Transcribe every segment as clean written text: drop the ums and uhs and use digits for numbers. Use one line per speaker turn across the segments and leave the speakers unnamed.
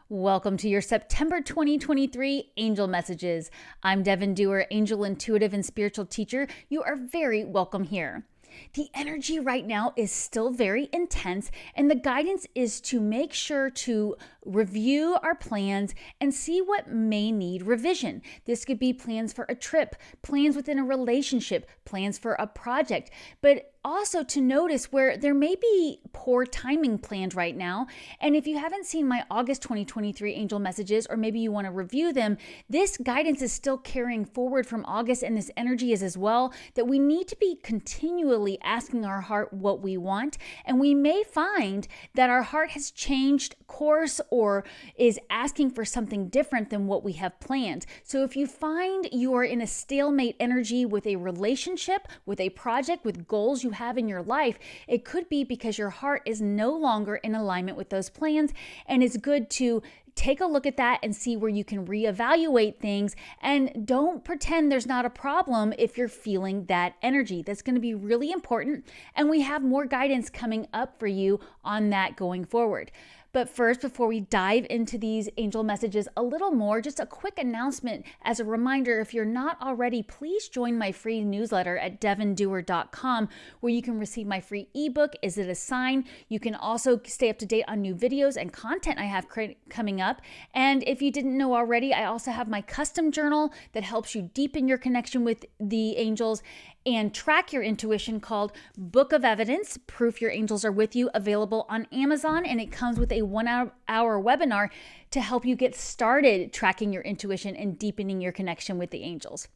Welcome to your September 2023 Angel Messages. I'm Devon Duerr, Angel Intuitive and Spiritual Teacher. You are very welcome here. The energy right now is still very intense, and the guidance is to make sure to review our plans and see what may need revision. This could be plans for a trip, plans within a relationship, plans for a project, but also to notice where there may be poor timing planned right now. And if you haven't seen my August 2023 angel messages, or maybe you want to review them, this guidance is still carrying forward from August, and this energy is as well, that we need to be continually asking our heart what we want. And we may find that our heart has changed course or is asking for something different than what we have planned. So if you find you are in a stalemate energy with a relationship, with a project, with goals you have in your life, it could be because your heart is no longer in alignment with those plans, and it's good to take a look at that and see where you can reevaluate things. And don't pretend there's not a problem if you're feeling that energy. That's going to be really important, and we have more guidance coming up for you on that going forward. But first, before we dive into these angel messages a little more, just a quick announcement as a reminder, if you're not already, please join my free newsletter at devonduerr.com, where you can receive my free ebook, Is It a Sign? You can also stay up to date on new videos and content I have coming up. And if you didn't know already, I also have my custom journal that helps you deepen your connection with the angels and track your intuition, called Book of Evidence, Proof Your Angels Are With You, available on Amazon. And it comes with a 1-hour webinar to help you get started tracking your intuition and deepening your connection with the angels.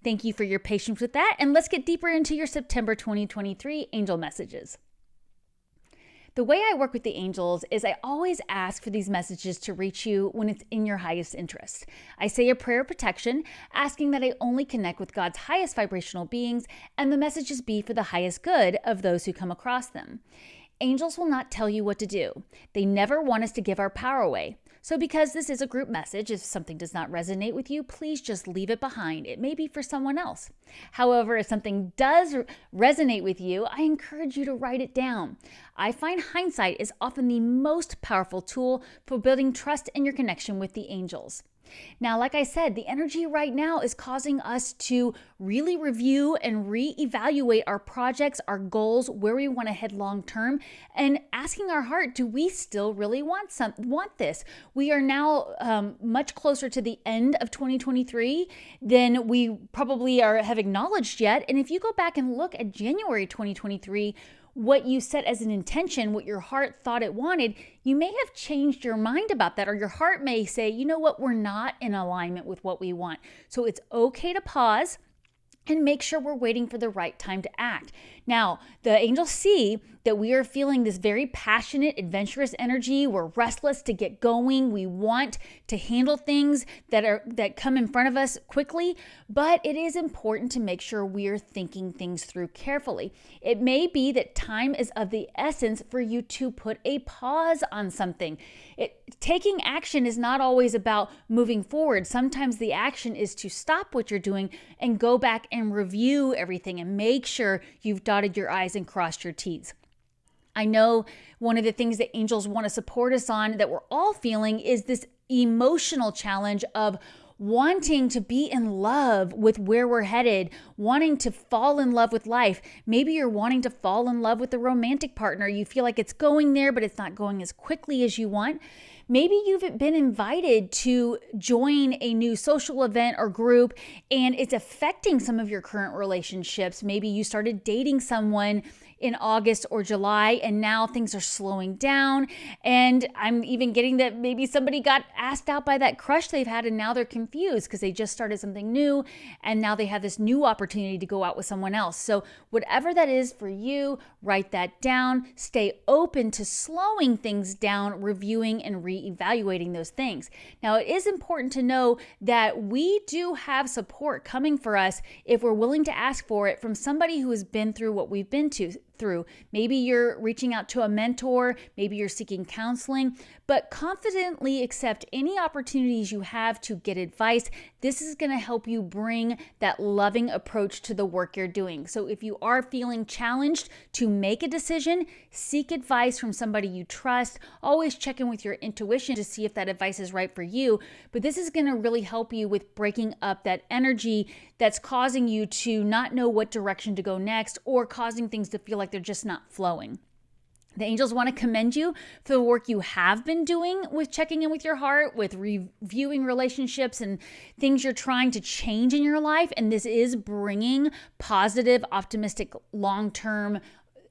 Thank you for your patience with that. And let's get deeper into your September 2023 angel messages. The way I work with the angels is I always ask for these messages to reach you when it's in your highest interest. I say a prayer of protection, asking that I only connect with God's highest vibrational beings, and the messages be for the highest good of those who come across them. Angels will not tell you what to do. They never want us to give our power away. So because this is a group message, if something does not resonate with you, please just leave it behind. It may be for someone else. However, if something does resonate with you, I encourage you to write it down. I find hindsight is often the most powerful tool for building trust in your connection with the angels. Now, like I said, the energy right now is causing us to really review and reevaluate our projects, our goals, where we want to head long term, and asking our heart, do we still really want this? We are now much closer to the end of 2023 than we probably have acknowledged yet. And if you go back and look at January 2023, what you set as an intention, what your heart thought it wanted, you may have changed your mind about that, or your heart may say, you know what, we're not in alignment with what we want. So it's okay to pause and make sure we're waiting for the right time to act. Now, the angels see that we are feeling this very passionate, adventurous energy. We're restless to get going. We want to handle things that come in front of us quickly, but it is important to make sure we are thinking things through carefully. It may be that time is of the essence for you to put a pause on something. Taking action is not always about moving forward. Sometimes the action is to stop what you're doing and go back and review everything and make sure you've dotted your I's and crossed your T's. I know one of the things that angels want to support us on, that we're all feeling, is this emotional challenge of wanting to be in love with where we're headed, wanting to fall in love with life. Maybe you're wanting to fall in love with a romantic partner. You feel like it's going there, but it's not going as quickly as you want. Maybe you've been invited to join a new social event or group, and it's affecting some of your current relationships. Maybe you started dating someone in August or July, and now things are slowing down. And I'm even getting that maybe somebody got asked out by that crush they've had, and now they're confused because they just started something new, and now they have this new opportunity to go out with someone else. So whatever that is for you, write that down. Stay open to slowing things down, reviewing and reevaluating those things. Now, it is important to know that we do have support coming for us if we're willing to ask for it from somebody who has been through what we've been through. Maybe you're reaching out to a mentor, maybe you're seeking counseling, but confidently accept any opportunities you have to get advice. This is going to help you bring that loving approach to the work you're doing. So if you are feeling challenged to make a decision, seek advice from somebody you trust. Always check in with your intuition to see if that advice is right for you. But this is going to really help you with breaking up that energy that's causing you to not know what direction to go next, or causing things to feel like they're just not flowing. The angels want to commend you for the work you have been doing with checking in with your heart, with reviewing relationships and things you're trying to change in your life. And this is bringing positive, optimistic, long-term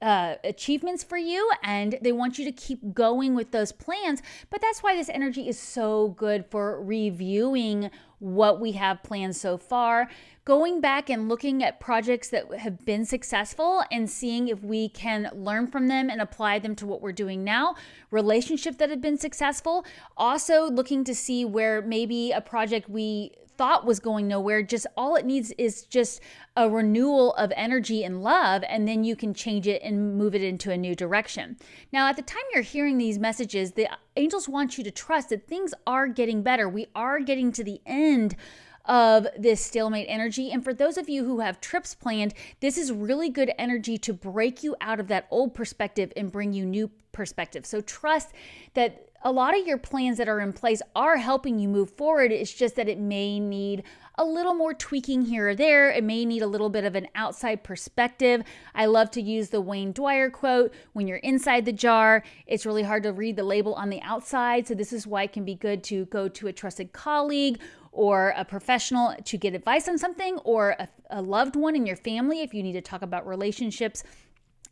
achievements for you, and they want you to keep going with those plans. But that's why this energy is so good for reviewing what we have planned so far, going back and looking at projects that have been successful and seeing if we can learn from them and apply them to what we're doing now, relationships that have been successful, also looking to see where maybe a project we thought was going nowhere, just all it needs is just a renewal of energy and love, and then you can change it and move it into a new direction. Now, at the time you're hearing these messages, the angels want you to trust that things are getting better. We are getting to the end of this stalemate energy. And for those of you who have trips planned, this is really good energy to break you out of that old perspective and bring you new perspective. So trust that a lot of your plans that are in place are helping you move forward. It's just that it may need a little more tweaking here or there. It may need a little bit of an outside perspective. I love to use the Duerr quote, when you're inside the jar, it's really hard to read the label on the outside. So this is why it can be good to go to a trusted colleague or a professional to get advice on something, or a loved one in your family if you need to talk about relationships.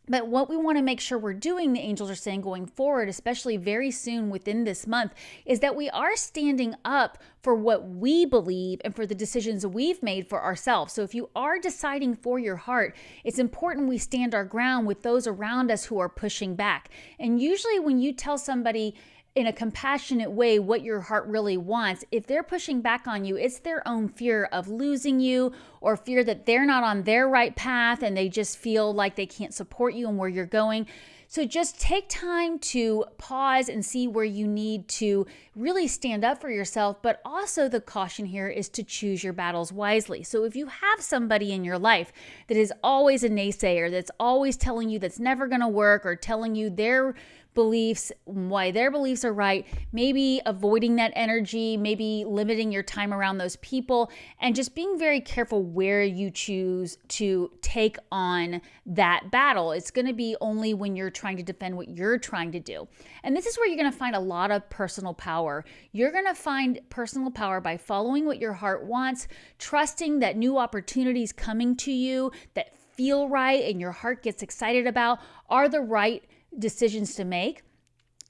But what we want to make sure we're doing, the angels are saying going forward, especially very soon within this month, is that we are standing up for what we believe and for the decisions we've made for ourselves. So if you are deciding for your heart, it's important we stand our ground with those around us who are pushing back. And usually when you tell somebody in a compassionate way what your heart really wants, if they're pushing back on you, it's their own fear of losing you, or fear that they're not on their right path and they just feel like they can't support you and where you're going. So just take time to pause and see where you need to really stand up for yourself. But also the caution here is to choose your battles wisely. So if you have somebody in your life that is always a naysayer, that's always telling you that's never going to work, or telling you their beliefs, why their beliefs are right, maybe avoiding that energy, maybe limiting your time around those people, and just being very careful where you choose to take on that battle. It's going to be only when you're trying to defend what you're trying to do. And this is where you're going to find a lot of personal power. You're going to find personal power by following what your heart wants, trusting that new opportunities coming to you that feel right and your heart gets excited about are the right decisions to make.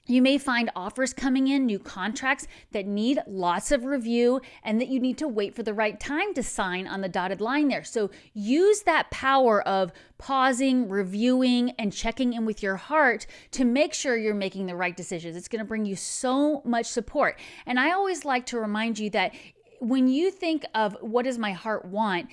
You may find offers coming in, new contracts that need lots of review, and that you need to wait for the right time to sign on the dotted line there. So use that power of pausing, reviewing, and checking in with your heart to make sure you're making the right decisions. It's going to bring you so much support. And I always like to remind you that when you think of what does my heart want,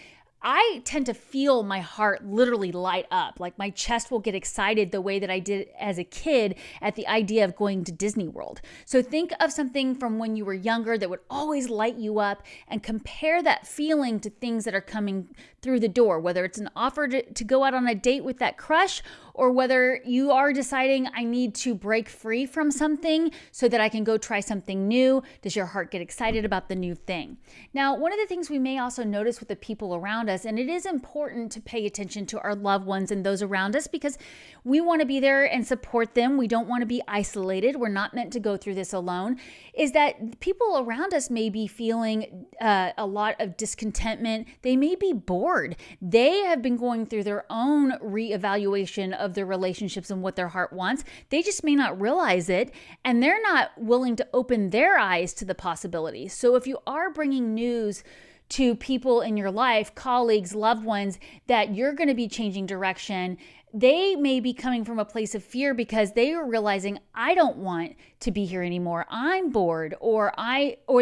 I tend to feel my heart literally light up. Like my chest will get excited the way that I did as a kid at the idea of going to Disney World. So think of something from when you were younger that would always light you up, and compare that feeling to things that are coming through the door, whether it's an offer to go out on a date with that crush, or whether you are deciding I need to break free from something so that I can go try something new. Does your heart get excited about the new thing? Now, one of the things we may also notice with the people around us, and it is important to pay attention to our loved ones and those around us, because we want to be there and support them. We don't want to be isolated. We're not meant to go through this alone. Is that people around us may be feeling a lot of discontentment. They may be bored. They have been going through their own reevaluation of their relationships and what their heart wants. They just may not realize it, and they're not willing to open their eyes to the possibilities. So if you are bringing news to people in your life, colleagues, loved ones, that you're going to be changing direction, they may be coming from a place of fear because they are realizing, I don't want to be here anymore. I'm bored, or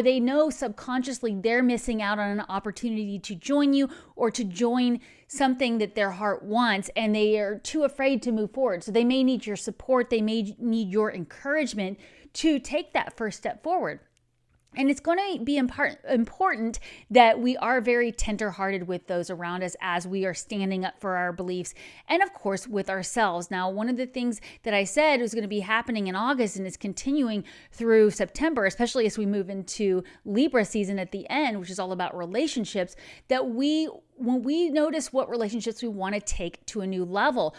they know subconsciously they're missing out on an opportunity to join you or to join something that their heart wants, and they are too afraid to move forward. So they may need your support. They may need your encouragement to take that first step forward. And it's going to be important that we are very tenderhearted with those around us as we are standing up for our beliefs, and of course with ourselves. Now, one of the things that I said was going to be happening in August and is continuing through September, especially as we move into Libra season at the end, which is all about relationships, that when we notice what relationships we want to take to a new level,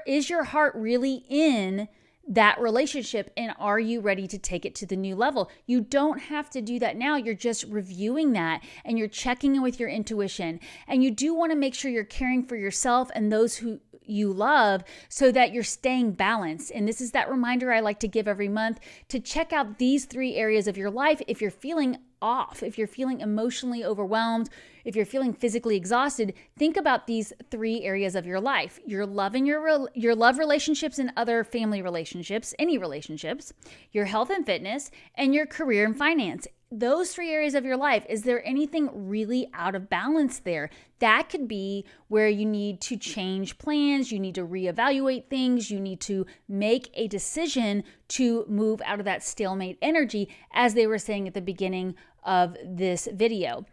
is your heart really in that relationship, and are you ready to take it to the new level? You don't have to do that now. You're just reviewing that and you're checking in with your intuition. And you do want to make sure you're caring for yourself and those who you love so that you're staying balanced. And this is that reminder I like to give every month to check out these 3 areas of your life. If you're feeling off, if you're feeling emotionally overwhelmed, if you're feeling physically exhausted, think about these 3 areas of your life: your love and your love relationships and other family relationships, any relationships, your health and fitness, and your career and finance. Those 3 areas of your life, is there anything really out of balance there? That could be where you need to change plans, you need to reevaluate things, you need to make a decision to move out of that stalemate energy, as they were saying at the beginning of this video.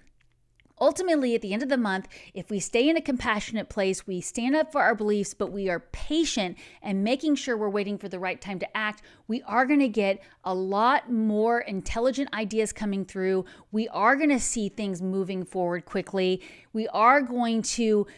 Ultimately, at the end of the month, if we stay in a compassionate place, we stand up for our beliefs, but we are patient and making sure we're waiting for the right time to act, we are going to get a lot more intelligent ideas coming through. We are going to see things moving forward quickly. We are going to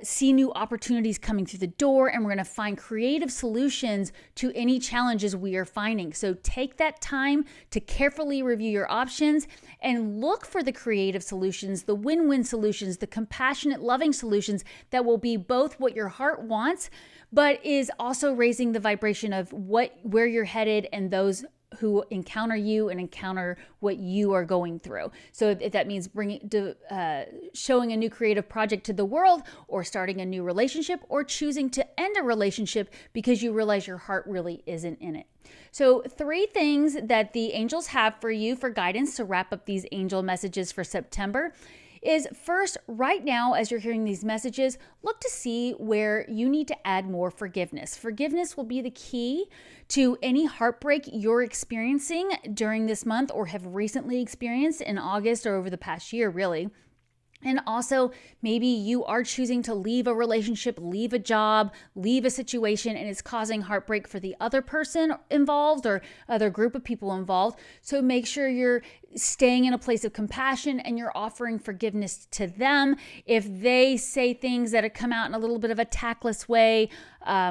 see new opportunities coming through the door, and we're going to find creative solutions to any challenges we are finding. So take that time to carefully review your options and look for the creative solutions, the win-win solutions, the compassionate, loving solutions that will be both what your heart wants, but is also raising the vibration of where you're headed and those who encounter you and encounter what you are going through. So if that means showing a new creative project to the world, or starting a new relationship, or choosing to end a relationship because you realize your heart really isn't in it. So 3 things that the angels have for you for guidance to wrap up these angel messages for September is, first, right now, as you're hearing these messages, look to see where you need to add more forgiveness. Forgiveness will be the key to any heartbreak you're experiencing during this month or have recently experienced in August or over the past year, really. And also, maybe you are choosing to leave a relationship, leave a job, leave a situation, and it's causing heartbreak for the other person involved or other group of people involved. So make sure you're staying in a place of compassion and you're offering forgiveness to them if they say things that have come out in a little bit of a tactless way,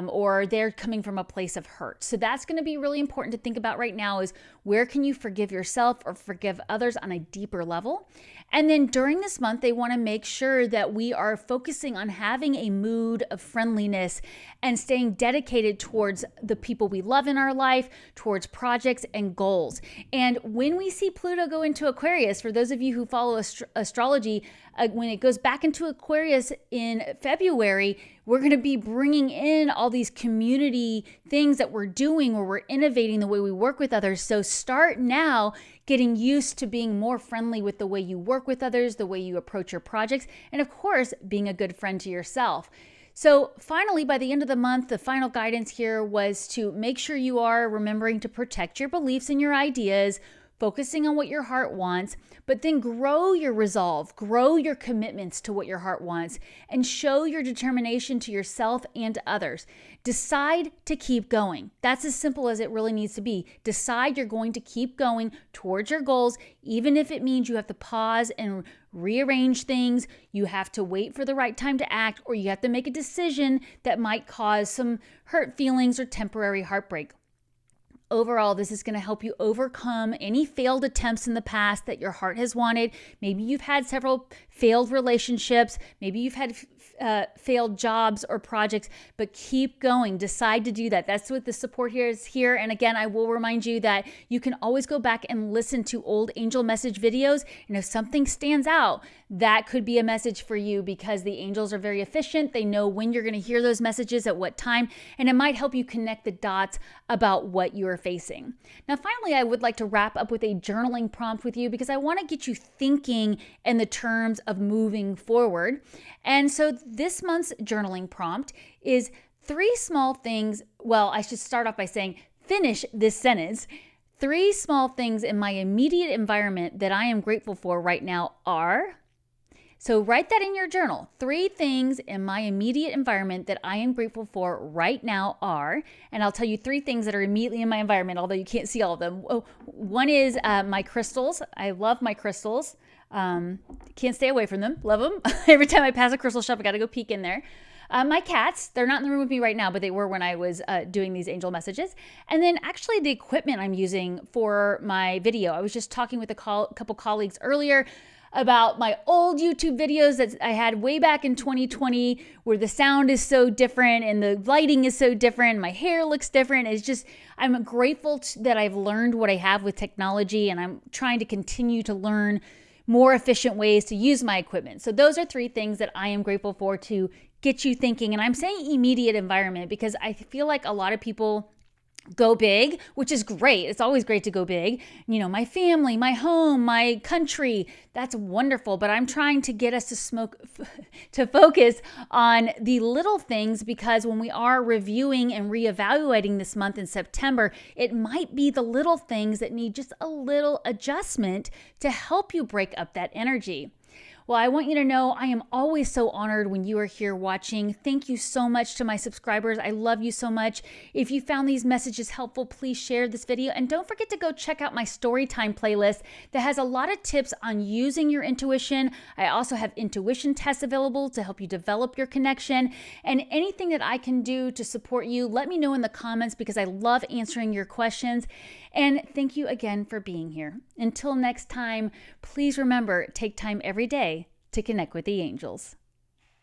or they're coming from a place of hurt. So that's going to be really important to think about right now, is where can you forgive yourself or forgive others on a deeper level? And then during this month, they want to make sure that we are focusing on having a mood of friendliness and staying dedicated towards the people we love in our life, towards projects and goals. And when we see Pluto go into Aquarius, for those of you who follow astrology, when it goes back into Aquarius in February, we're going to be bringing in all these community things that we're doing, where we're innovating the way we work with others. So start now getting used to being more friendly with the way you work with others, the way you approach your projects, and of course, being a good friend to yourself. So finally, by the end of the month, the final guidance here was to make sure you are remembering to protect your beliefs and your ideas, focusing on what your heart wants, but then grow your resolve, grow your commitments to what your heart wants, and show your determination to yourself and to others. Decide to keep going. That's as simple as it really needs to be. Decide you're going to keep going towards your goals, even if it means you have to pause and rearrange things, you have to wait for the right time to act, or you have to make a decision that might cause some hurt feelings or temporary heartbreak. Overall, this is going to help you overcome any failed attempts in the past that your heart has wanted. Maybe you've had several failed relationships. Maybe you've had failed jobs or projects, but keep going. Decide to do that. That's what the support here is here. And again, I will remind you that you can always go back and listen to old angel message videos. And if something stands out, that could be a message for you, because the angels are very efficient. They know when you're going to hear those messages at what time, and it might help you connect the dots about what you're facing. Now, finally, I would like to wrap up with a journaling prompt with you, because I want to get you thinking in the terms of moving forward. And so this month's journaling prompt is 3 small things. Well, I should start off by saying, finish this sentence. 3 small things in my immediate environment that I am grateful for right now are... So write that in your journal. 3 things in my immediate environment that I am grateful for right now are, and I'll tell you 3 things that are immediately in my environment, although you can't see all of them. One is my crystals. I love my crystals. Can't stay away from them. Love them. Every time I pass a crystal shop, I got to go peek in there. My cats, they're not in the room with me right now, but they were when I was doing these angel messages. And then actually the equipment I'm using for my video. I was just talking with a couple colleagues earlier about my old YouTube videos that I had way back in 2020, where the sound is so different and the lighting is so different. My hair looks different. It's just, I'm grateful that I've learned what I have with technology, and I'm trying to continue to learn more efficient ways to use my equipment. So those are 3 things that I am grateful for to get you thinking. And I'm saying immediate environment because I feel like a lot of people go big, which is great. It's always great to go big. You know, my family, my home, my country, that's wonderful. But I'm trying to get us to focus on the little things, because when we are reviewing and reevaluating this month in September, it might be the little things that need just a little adjustment to help you break up that energy. Well, I want you to know I am always so honored when you are here watching. Thank you so much to my subscribers. I love you so much. If you found these messages helpful, please share this video. And don't forget to go check out my Storytime playlist that has a lot of tips on using your intuition. I also have intuition tests available to help you develop your connection. And anything that I can do to support you, let me know in the comments, because I love answering your questions. And thank you again for being here. Until next time, please remember, take time every day to connect with the angels.